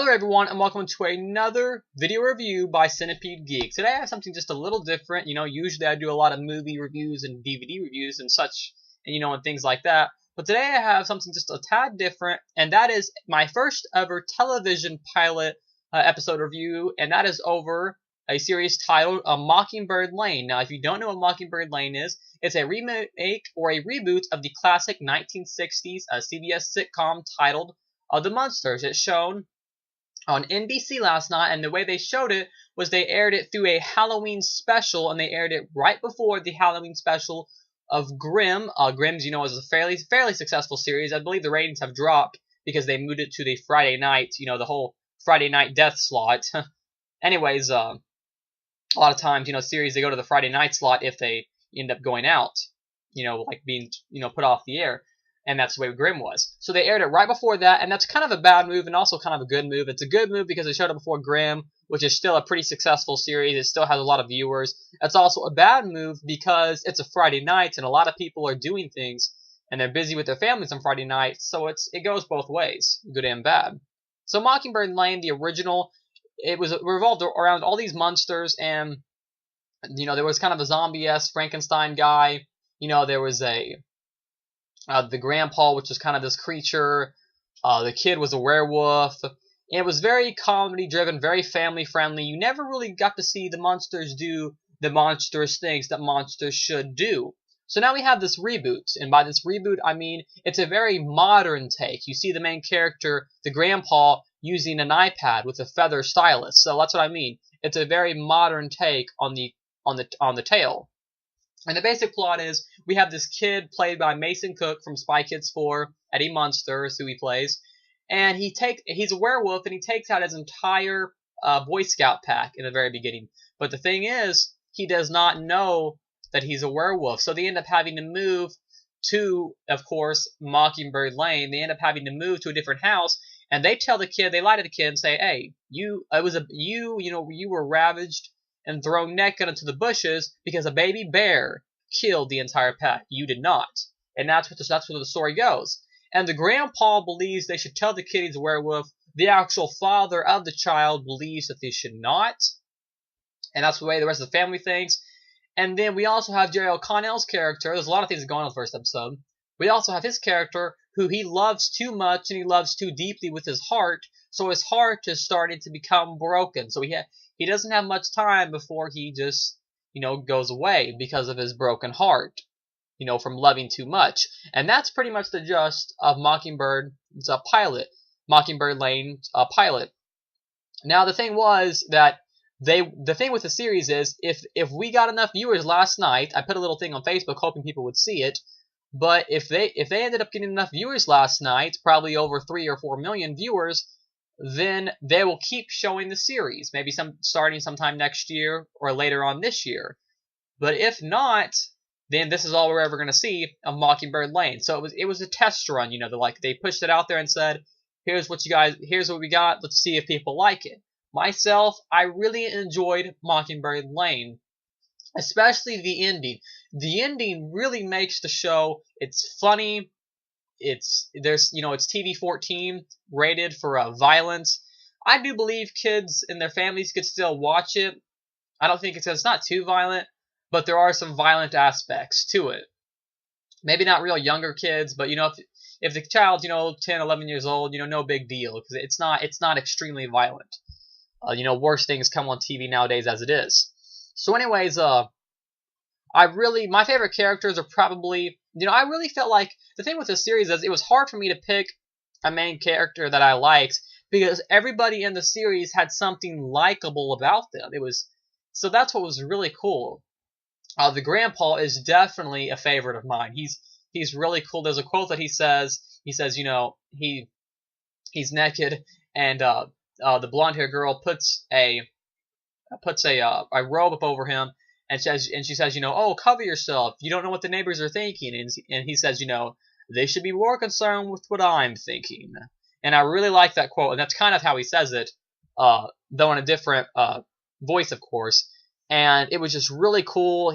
Hello everyone and welcome to another video review by Centipede Geek. Today I have something just a little different. Usually I do a lot of movie reviews and DVD reviews and such, and things like that. But today I have something just a tad different, and that is my first ever television pilot episode review, and that is over a series titled Mockingbird Lane. Now, if you don't know what Mockingbird Lane is, it's a remake or a reboot of the classic 1960s CBS sitcom titled The Munsters. It's shown on NBC last night, and the way they showed it was they aired it through a Halloween special, and they aired it right before the Halloween special of Grimm. Grimm's, is a fairly successful series. I believe the ratings have dropped because they moved it to the Friday night, the whole Friday night death slot. Anyways, a lot of times, series, they go to the Friday night slot if they end up going out, like being, put off the air. And that's the way Grimm was. So they aired it right before that, and that's kind of a bad move and also kind of a good move. It's a good move because they showed it before Grimm, which is still a pretty successful series. It still has a lot of viewers. It's also a bad move because it's a Friday night, and a lot of people are doing things, and they're busy with their families on Friday night, so it goes both ways, good and bad. So Mockingbird Lane, the original, it revolved around all these monsters, and, there was kind of a zombie-esque Frankenstein guy. There was the grandpa, which was kind of this creature. The kid was a werewolf. And it was very comedy-driven, very family-friendly. You never really got to see the monsters do the monstrous things that monsters should do. So now we have this reboot. And by this reboot, I mean it's a very modern take. You see the main character, the grandpa, using an iPad with a feather stylus. So that's what I mean. It's a very modern take on the tale. And the basic plot is we have this kid played by Mason Cook from Spy Kids 4, Eddie Munster is who he plays, and he's a werewolf, and he takes out his entire Boy Scout pack in the very beginning. But the thing is, he does not know that he's a werewolf, so they end up having to move to, of course, Mockingbird Lane. They end up having to move to a different house, and they tell the kid, they lie to the kid and say, "Hey, you were ravaged and thrown naked into the bushes because a baby bear killed the entire pack. You did not." And that's where the story goes. And the grandpa believes they should tell the kid he's a werewolf. The actual father of the child believes that they should not. And that's the way the rest of the family thinks. And then we also have Jerry O'Connell's character. There's a lot of things going on in the first episode. We also have his character, who he loves too much and he loves too deeply with his heart. So his heart is starting to become broken. So he doesn't have much time before he just, goes away because of his broken heart, from loving too much. And that's pretty much the gist of Mockingbird. It's a pilot, Mockingbird Lane pilot. Now the thing was that the thing with the series is if we got enough viewers last night, I put a little thing on Facebook hoping people would see it. But if they ended up getting enough viewers last night, probably over 3 or 4 million viewers, then they will keep showing the series, maybe starting sometime next year or later on this year. But if not, then this is all we're ever going to see of Mockingbird Lane. So it was a test run, they pushed it out there and said, here's what we got, let's see if people like it. Myself, I really enjoyed Mockingbird Lane, especially the ending. The ending really makes the show. It's funny. It's TV-14 rated for violence. I do believe kids and their families could still watch it. I don't think it's not too violent, but there are some violent aspects to it. Maybe not real younger kids, but if the child's 10, 11 years old, no big deal because it's not extremely violent. Worse things come on TV nowadays as it is. So anyways, my favorite characters are probably, I really felt like the thing with this series is it was hard for me to pick a main character that I liked because everybody in the series had something likable about them. So that's what was really cool. The grandpa is definitely a favorite of mine. He's really cool. There's a quote that he says, he's naked, and the blonde-haired girl puts a robe up over him. And she says, oh, cover yourself. You don't know what the neighbors are thinking. And he says, they should be more concerned with what I'm thinking. And I really like that quote. And that's kind of how he says it, though in a different voice, of course. And it was just really cool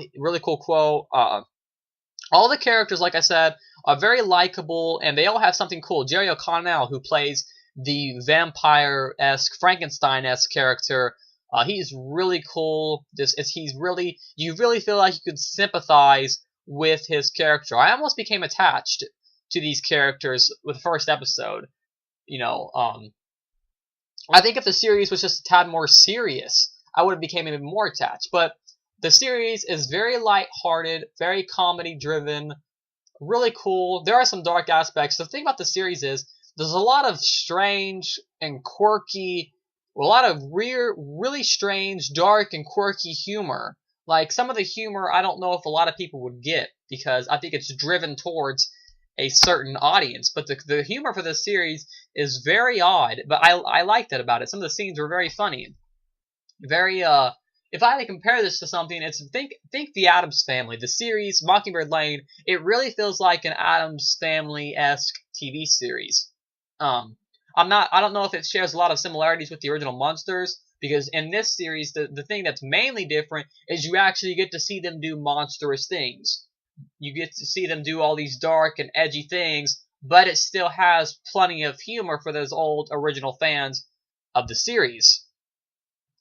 quote. All the characters, like I said, are very likable, and they all have something cool. Jerry O'Connell, who plays the vampire-esque, Frankenstein-esque character. He's really cool. You really feel like you could sympathize with his character. I almost became attached to these characters with the first episode. You know, I think if the series was just a tad more serious, I would have become even more attached. But the series is very light-hearted, very comedy-driven, really cool. There are some dark aspects. The thing about the series is there's a lot of strange and quirky, a lot of really strange, dark, and quirky humor. Like, some of the humor I don't know if a lot of people would get, because I think it's driven towards a certain audience. But the humor for this series is very odd, but I like that about it. Some of the scenes were very funny. Very, if I had to compare this to something, it's think the Addams Family. The series, Mockingbird Lane, it really feels like an Addams Family-esque TV series. I don't know if it shares a lot of similarities with the original Monsters, because in this series, the thing that's mainly different is you actually get to see them do monstrous things. You get to see them do all these dark and edgy things, but it still has plenty of humor for those old original fans of the series.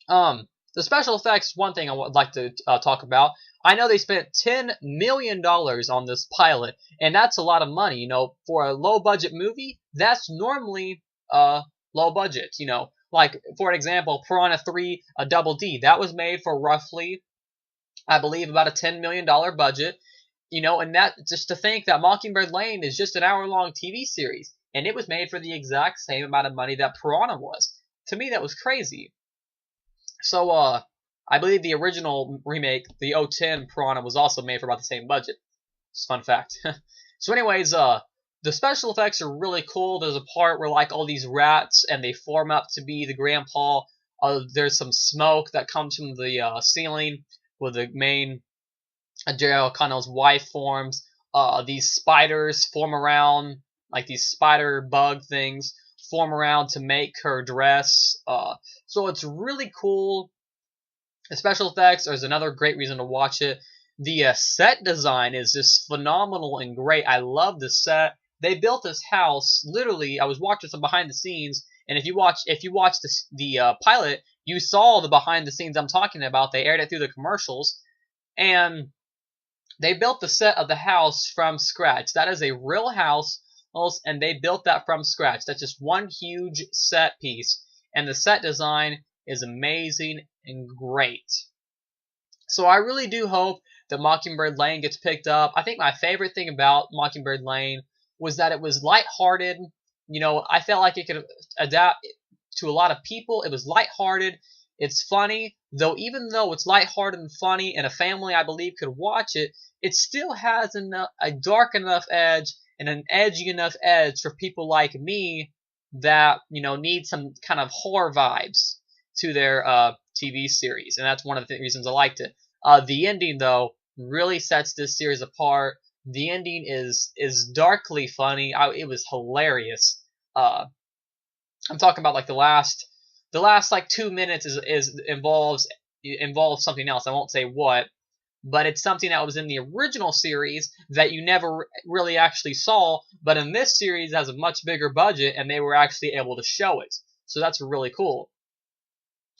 The special effects, one thing I would like to talk about. I know they spent $10 million on this pilot, and that's a lot of money. You know, for a low-budget movie, that's normally low budget. You know, like, for example, Piranha 3, a Double D, that was made for roughly, I believe, about a $10 million budget. You know, and that, just to think that Mockingbird Lane is just an hour-long TV series, and it was made for the exact same amount of money that Piranha was. To me, that was crazy. So, I believe the original remake, the 010 Piranha, was also made for about the same budget. It's a fun fact. So anyways, the special effects are really cool. There's a part where, like, all these rats, and they form up to be the grandpa. There's some smoke that comes from the ceiling where the main Jerry O'Connell's wife forms. These spiders form around, like these spider bug things, form around to make her dress. So it's really cool. The special effects is another great reason to watch it. The set design is just phenomenal and great. I love the set. They built this house, literally. I was watching some behind the scenes, and if you watch the pilot, you saw the behind the scenes I'm talking about. They aired it through the commercials, and they built the set of the house from scratch. That is a real house, and they built that from scratch. That's just one huge set piece, and the set design is amazing and great. So I really do hope that Mockingbird Lane gets picked up. I think my favorite thing about Mockingbird Lane was that it was lighthearted. You know, I felt like it could adapt to a lot of people. It was lighthearted. It's funny, though. Even though it's lighthearted and funny, and a family, I believe, could watch it, it still has a dark enough edge and an edgy enough edge for people like me that, you know, need some kind of horror vibes to their TV series, and that's one of the reasons I liked it. The ending, though, really sets this series apart. The ending is darkly funny. It was hilarious. I'm talking about, like, the last like 2 minutes involves something else. I won't say what, but it's something that was in the original series that you never really actually saw. But in this series, it has a much bigger budget, and they were actually able to show it. So that's really cool.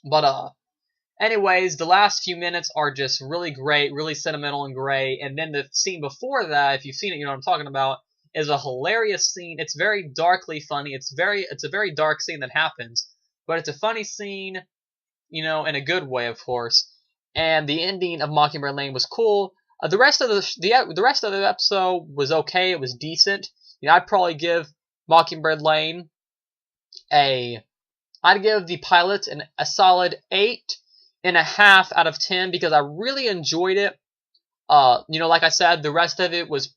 But anyways, the last few minutes are just really great, really sentimental and great. And then the scene before that, if you've seen it, you know what I'm talking about, is a hilarious scene. It's very darkly funny. It's a very dark scene that happens, but it's a funny scene, you know, in a good way, of course. And the ending of Mockingbird Lane was cool. The rest of the episode was okay. It was decent. You know, I'd probably give Mockingbird Lane I'd give the pilot a solid 8.5 out of 10 because I really enjoyed it. You know, like I said, the rest of it was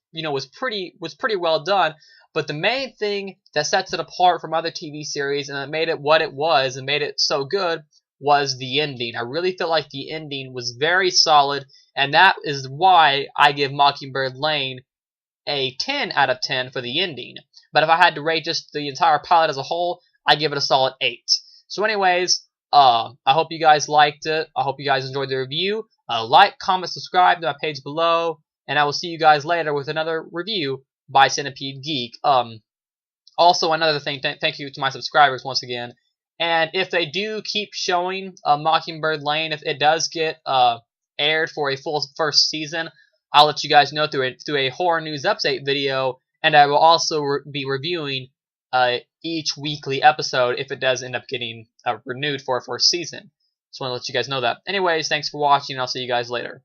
pretty well done. But the main thing that sets it apart from other TV series and that made it what it was and made it so good was the ending. I really feel like the ending was very solid, and that is why I give Mockingbird Lane a 10 out of 10 for the ending. But if I had to rate just the entire pilot as a whole, I give it a solid 8. So anyways, I hope you guys liked it. I hope you guys enjoyed the review. Like, comment, subscribe to my page below, and I will see you guys later with another review by Centipede Geek. Also, another thing, thank you to my subscribers once again. And if they do keep showing Mockingbird Lane, if it does get aired for a full first season, I'll let you guys know through a horror news update video, and I will also be reviewing each weekly episode if it does end up getting renewed for a first season. Just want to let you guys know that. Anyways, thanks for watching, and I'll see you guys later.